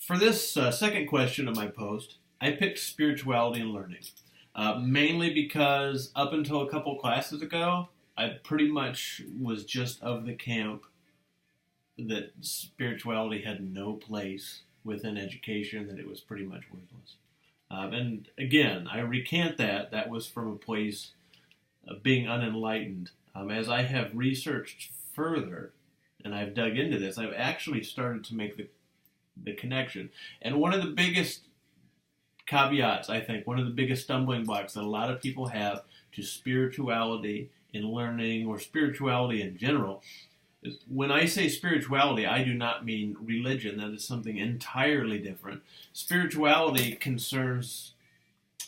For this second question of my post, I picked spirituality and learning, mainly because up until a couple classes ago, I pretty much was just of the camp that spirituality had no place within education, that it was pretty much worthless. And again, I recant that. That was from a place of being unenlightened. As I have researched further and I've dug into this, I've actually started to make the connection. And one of the biggest caveats, I think, one of the biggest stumbling blocks that a lot of people have to spirituality in learning or spirituality in general is when I say spirituality, I do not mean religion. That is something entirely different. Spirituality concerns,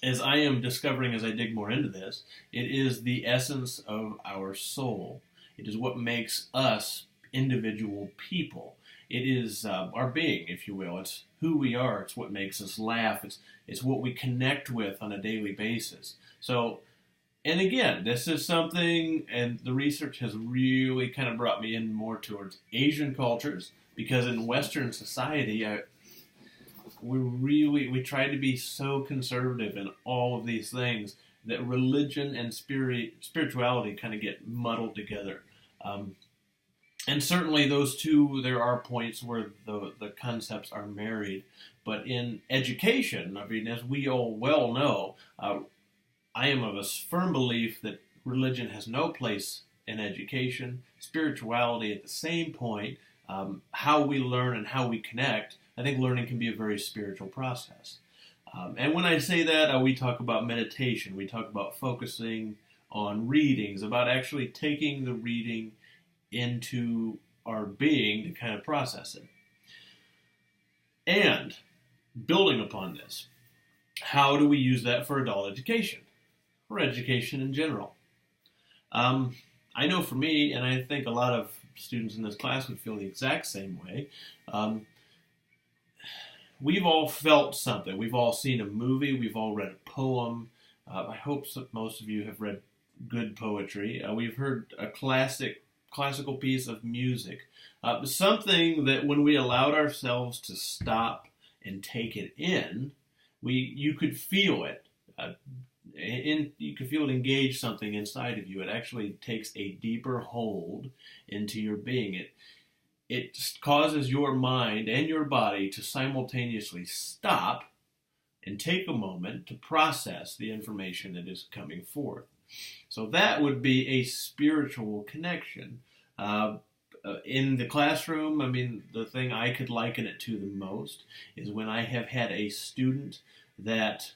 as I am discovering as I dig more into this, it is the essence of our soul. It is what makes us individual people. It is our being, if you will. It's who we are. It's what makes us laugh. It's what we connect with on a daily basis. So, and again, this is something, and the research has really kind of brought me in more towards Asian cultures, because in Western society, we try to be so conservative in all of these things that religion and spirituality kind of get muddled together. And certainly those two, there are points where the concepts are married. But in education, I mean, as we all well know, I am of a firm belief that religion has no place in education. Spirituality at the same point, how we learn and how we connect, I think learning can be a very spiritual process. And when I say that, we talk about meditation. We talk about focusing on readings, about actually taking the reading into our being to kind of process it. And building upon this, how do we use that for adult education, or education in general? I know for me, and I think a lot of students in this class would feel the exact same way, we've all felt something. We've all seen a movie. We've all read a poem. I hope most of you have read good poetry. We've heard a classical piece of music. Something that when we allowed ourselves to stop and take it in, you could feel it. You could feel it engage something inside of you. It actually takes a deeper hold into your being. It causes your mind and your body to simultaneously stop and take a moment to process the information that is coming forth. So that would be a spiritual connection. In the classroom, I mean, the thing I could liken it to the most is when I have had a student that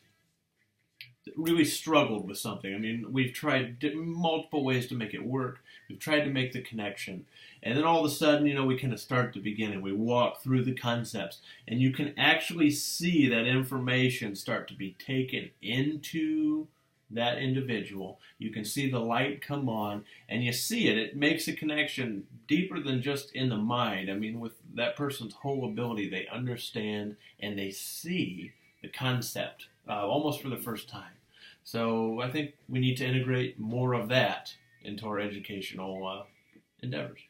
really struggled with something. I mean, we've tried multiple ways to make it work. We've tried to make the connection. And then all of a sudden, we kind of start at the beginning. We walk through the concepts. And you can actually see that information start to be taken into that individual. You can see the light come on, and you see it. It makes a connection deeper than just in the mind. I mean, with that person's whole ability, they understand and they see the concept almost for the first time. So I think we need to integrate more of that into our educational endeavors.